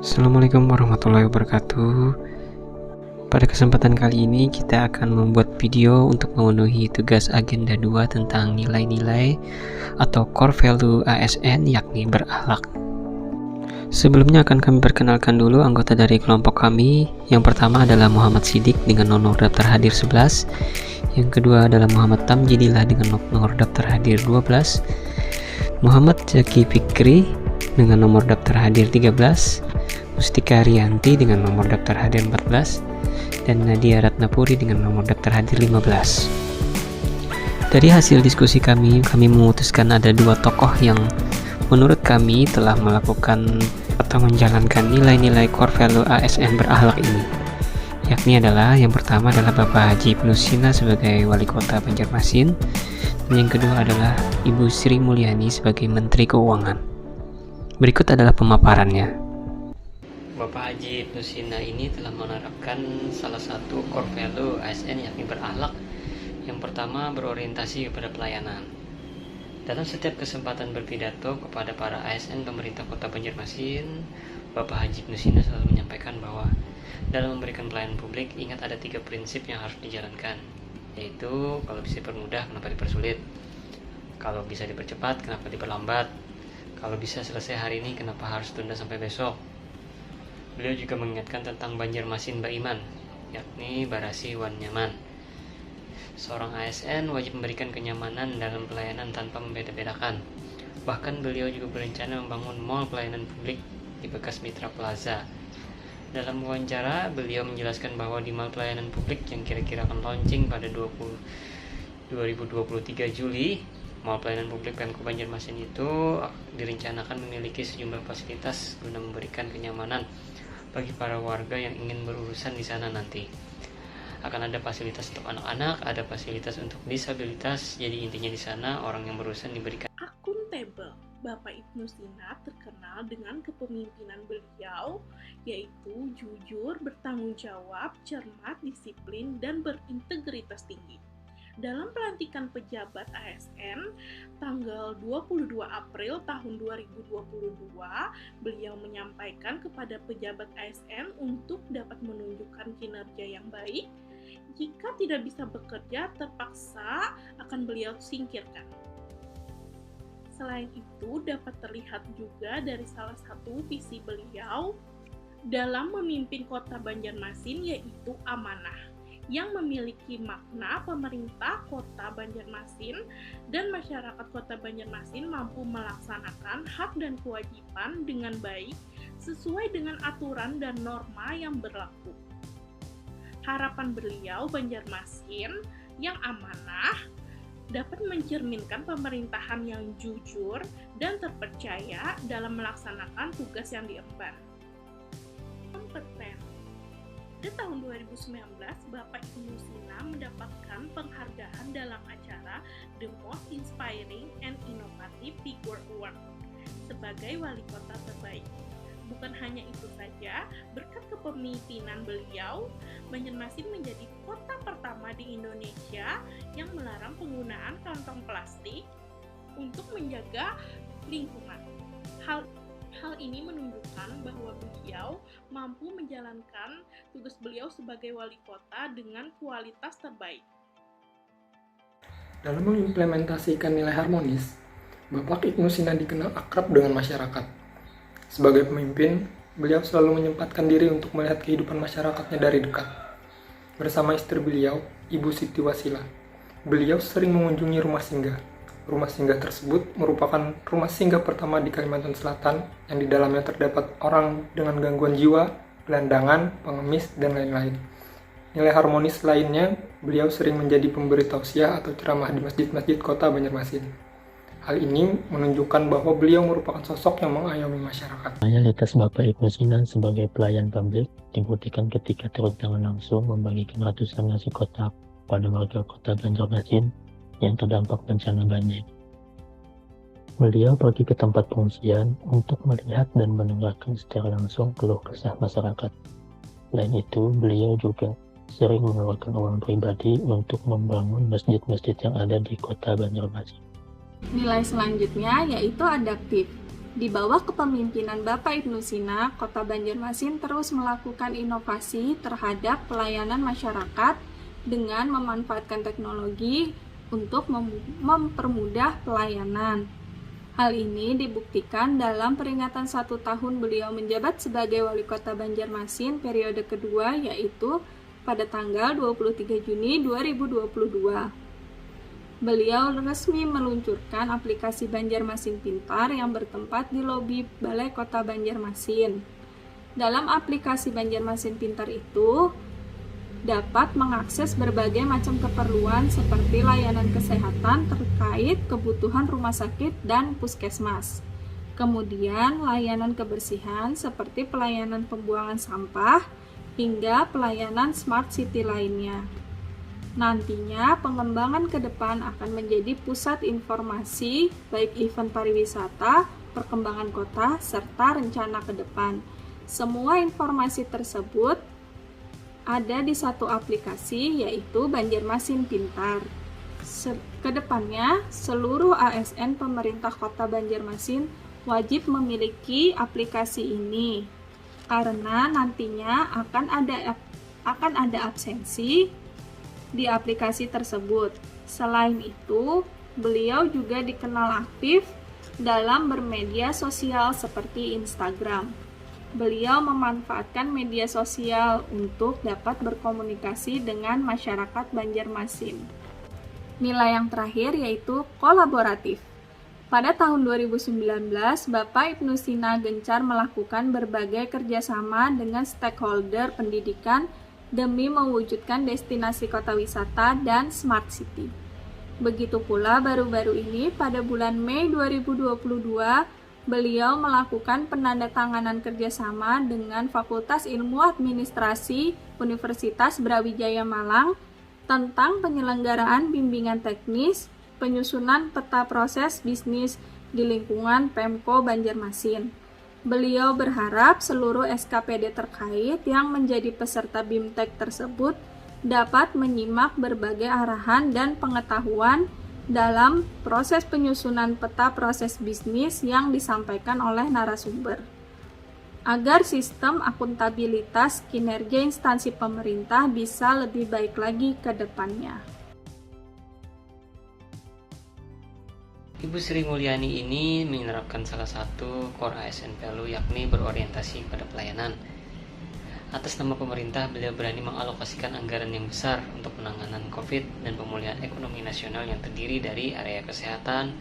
Assalamualaikum warahmatullahi wabarakatuh. Pada kesempatan kali ini kita akan membuat video untuk memenuhi tugas agenda 2 tentang nilai-nilai atau core value ASN, yakni berakhlak. Sebelumnya akan kami perkenalkan dulu anggota dari kelompok kami. Yang pertama adalah Muhammad Sidik dengan nomor daftar hadir 11. Yang kedua adalah Muhammad Tamjidillah dengan nomor daftar hadir 12. Muhammad Zaki Fikri dengan nomor daftar hadir 13. Mustika Rianti dengan nomor daftar hadir 14, dan Nadia Ratnapuri dengan nomor daftar hadir 15. Dari hasil diskusi kami memutuskan ada dua tokoh yang menurut kami telah melakukan atau menjalankan nilai-nilai core value ASN berakhlak ini, yakni adalah yang pertama adalah Bapak Haji Ibnu Sina sebagai Wali Kota Banjarmasin, dan yang kedua adalah Ibu Sri Mulyani sebagai Menteri Keuangan. Berikut adalah pemaparannya. Bapak Haji Ibnu Sina ini telah menerapkan salah satu core value ASN, yakni berakhlak. Yang pertama, berorientasi kepada pelayanan. Dalam setiap kesempatan berpidato kepada para ASN pemerintah Kota Banjarmasin, Bapak Haji Ibnu Sina selalu menyampaikan bahwa dalam memberikan pelayanan publik, ingat ada 3 prinsip yang harus dijalankan, yaitu kalau bisa dipermudah, kenapa dipersulit? Kalau bisa dipercepat, kenapa diperlambat? Kalau bisa selesai hari ini, kenapa harus tunda sampai besok? Beliau juga mengingatkan tentang Banjarmasin Baiman, yakni Barasi Wan Nyaman. Seorang ASN wajib memberikan kenyamanan dalam pelayanan tanpa membeda-bedakan. Bahkan beliau juga berencana membangun mall pelayanan publik di bekas Mitra Plaza. Dalam wawancara, beliau menjelaskan bahwa di mall pelayanan publik yang kira-kira akan launching pada 2023 Juli, mall pelayanan publik Pemkot Banjarmasin itu direncanakan memiliki sejumlah fasilitas guna memberikan kenyamanan bagi para warga yang ingin berurusan di sana nanti. Akan ada fasilitas untuk anak-anak, ada fasilitas untuk disabilitas. Jadi intinya di sana orang yang berurusan diberikan akuntabel. Bapak Ibnu Sina terkenal dengan kepemimpinan beliau, yaitu jujur, bertanggung jawab, cermat, disiplin, dan berintegritas tinggi. Dalam pelantikan pejabat ASN tanggal 22 April tahun 2022, beliau menyampaikan kepada pejabat ASN untuk dapat menunjukkan kinerja yang baik. Jika tidak bisa bekerja, terpaksa akan beliau singkirkan. Selain itu, dapat terlihat juga dari salah satu visi beliau dalam memimpin Kota Banjarmasin, yaitu amanah, yang memiliki makna pemerintah Kota Banjarmasin dan masyarakat Kota Banjarmasin mampu melaksanakan hak dan kewajiban dengan baik sesuai dengan aturan dan norma yang berlaku. Harapan beliau, Banjarmasin yang amanah dapat mencerminkan pemerintahan yang jujur dan terpercaya dalam melaksanakan tugas yang diemban. Kompeten. Di tahun 2019, Bapak Ibnu Sina mendapatkan penghargaan dalam acara The Most Inspiring and Innovative Figure Award sebagai wali kota terbaik. Bukan hanya itu saja, berkat kepemimpinan beliau, Banjarmasin menjadi kota pertama di Indonesia yang melarang penggunaan kantong plastik untuk menjaga lingkungan. Hal ini menunjukkan bahwa beliau mampu menjalankan tugas beliau sebagai wali kota dengan kualitas terbaik. Dalam mengimplementasikan nilai harmonis, Bapak Ibnu Sina dikenal akrab dengan masyarakat. Sebagai pemimpin, beliau selalu menyempatkan diri untuk melihat kehidupan masyarakatnya dari dekat. Bersama istri beliau, Ibu Siti Wasila, beliau sering mengunjungi rumah singgah. Rumah singgah tersebut merupakan rumah singgah pertama di Kalimantan Selatan yang di dalamnya terdapat orang dengan gangguan jiwa, gelandangan, pengemis, dan lain-lain. Nilai harmonis lainnya, beliau sering menjadi pemberi tausiah atau ceramah di masjid-masjid Kota Banjarmasin. Hal ini menunjukkan bahwa beliau merupakan sosok yang mengayomi masyarakat. Loyalitas Bapak Ibnu Sina sebagai pelayan publik dibuktikan ketika turun tangan langsung membagikan ratusan nasi kotak pada warga Kota Banjarmasin yang terdampak bencana banjir. Beliau pergi ke tempat pengungsian untuk melihat dan mendengarkan secara langsung keluh kesah masyarakat. Selain itu, beliau juga sering mengeluarkan uang pribadi untuk membangun masjid-masjid yang ada di Kota Banjarmasin. Nilai selanjutnya yaitu adaptif. Di bawah kepemimpinan Bapak Ibnu Sina, Kota Banjarmasin terus melakukan inovasi terhadap pelayanan masyarakat dengan memanfaatkan teknologi untuk mempermudah pelayanan. Hal ini dibuktikan dalam peringatan 1 tahun beliau menjabat sebagai Wali Kota Banjarmasin periode kedua, yaitu pada tanggal 23 Juni 2022. Beliau resmi meluncurkan aplikasi Banjarmasin Pintar yang bertempat di lobi Balai Kota Banjarmasin. Dalam aplikasi Banjarmasin Pintar itu dapat mengakses berbagai macam keperluan seperti layanan kesehatan terkait kebutuhan rumah sakit dan puskesmas. Kemudian layanan kebersihan seperti pelayanan pembuangan sampah hingga pelayanan smart city lainnya. Nantinya pengembangan ke depan akan menjadi pusat informasi baik event pariwisata, perkembangan kota, serta rencana ke depan. Semua informasi tersebut ada di satu aplikasi, yaitu Banjarmasin Pintar. Kedepannya, seluruh ASN pemerintah Kota Banjarmasin wajib memiliki aplikasi ini, karena nantinya akan ada absensi di aplikasi tersebut. Selain itu, beliau juga dikenal aktif dalam bermedia sosial seperti Instagram. Beliau memanfaatkan media sosial untuk dapat berkomunikasi dengan masyarakat Banjarmasin. Nilai yang terakhir yaitu kolaboratif. Pada tahun 2019, Bapak Ibnu Sina gencar melakukan berbagai kerjasama dengan stakeholder pendidikan demi mewujudkan destinasi kota wisata dan smart city. Begitu pula baru-baru ini pada bulan Mei 2022, beliau melakukan penandatanganan kerjasama dengan Fakultas Ilmu Administrasi Universitas Brawijaya Malang tentang penyelenggaraan bimbingan teknis, penyusunan peta proses bisnis di lingkungan Pemko Banjarmasin. Beliau berharap seluruh SKPD terkait yang menjadi peserta BIMTEK tersebut dapat menyimak berbagai arahan dan pengetahuan dalam proses penyusunan peta proses bisnis yang disampaikan oleh narasumber, agar sistem akuntabilitas kinerja instansi pemerintah bisa lebih baik lagi ke depannya. Ibu Sri Mulyani ini menerapkan salah satu core ASN value, yakni berorientasi pada pelayanan. Atas nama pemerintah, beliau berani mengalokasikan anggaran yang besar untuk penanganan COVID dan pemulihan ekonomi nasional yang terdiri dari area kesehatan,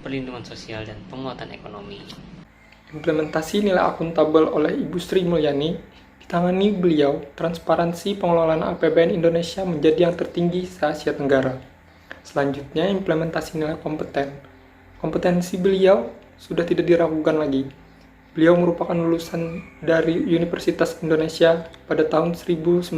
perlindungan sosial, dan penguatan ekonomi. Implementasi nilai akuntabel oleh Ibu Sri Mulyani ditangani beliau, transparansi pengelolaan APBN Indonesia menjadi yang tertinggi se-Asia Tenggara. Selanjutnya, implementasi nilai kompeten. Kompetensi beliau sudah tidak diragukan lagi. Beliau merupakan lulusan dari Universitas Indonesia pada tahun 1986.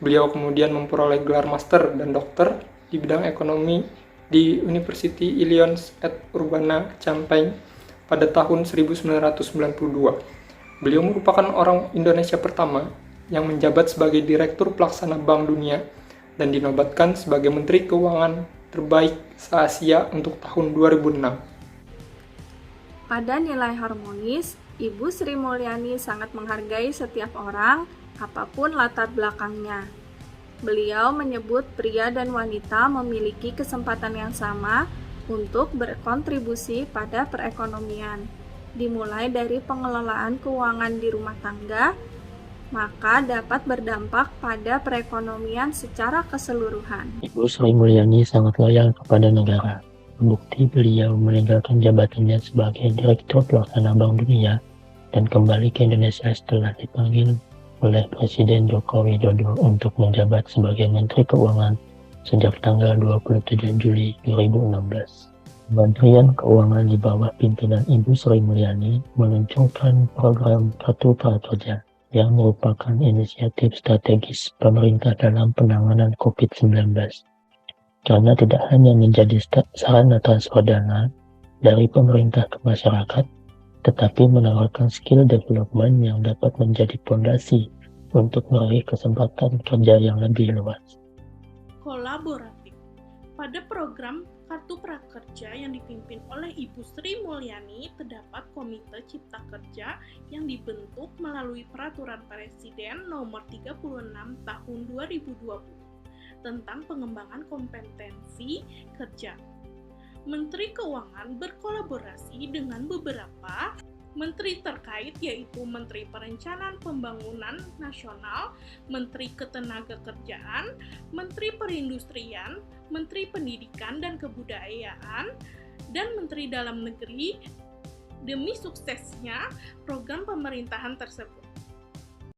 Beliau kemudian memperoleh gelar master dan dokter di bidang ekonomi di University Illinois at Urbana, Champaign pada tahun 1992. Beliau merupakan orang Indonesia pertama yang menjabat sebagai Direktur Pelaksana Bank Dunia dan dinobatkan sebagai Menteri Keuangan terbaik se-Asia untuk tahun 2006. Pada nilai harmonis, Ibu Sri Mulyani sangat menghargai setiap orang, apapun latar belakangnya. Beliau menyebut pria dan wanita memiliki kesempatan yang sama untuk berkontribusi pada perekonomian, dimulai dari pengelolaan keuangan di rumah tangga, maka dapat berdampak pada perekonomian secara keseluruhan. Ibu Sri Mulyani sangat loyal kepada negara. Bukti beliau meninggalkan jabatannya sebagai Direktur Pelaksana Bank Dunia dan kembali ke Indonesia setelah dipanggil oleh Presiden Joko Widodo untuk menjabat sebagai Menteri Keuangan sejak tanggal 27 Juli 2016. Kementerian Keuangan di bawah pimpinan Ibu Sri Mulyani meluncurkan program Kartu Prakerja yang merupakan inisiatif strategis pemerintah dalam penanganan COVID-19. Karena tidak hanya menjadi sarana transfer dana dari pemerintah ke masyarakat, tetapi menawarkan skill development yang dapat menjadi fondasi untuk meraih kesempatan kerja yang lebih luas. Kolaboratif. Pada program Kartu Prakerja yang dipimpin oleh Ibu Sri Mulyani terdapat Komite Cipta Kerja yang dibentuk melalui Peraturan Presiden Nomor 36 Tahun 2020 tentang pengembangan kompetensi kerja. Menteri Keuangan berkolaborasi dengan beberapa menteri terkait yaitu Menteri Perencanaan Pembangunan Nasional, Menteri Ketenagakerjaan, Menteri Perindustrian, Menteri Pendidikan dan Kebudayaan, dan Menteri Dalam Negeri demi suksesnya program pemerintahan tersebut.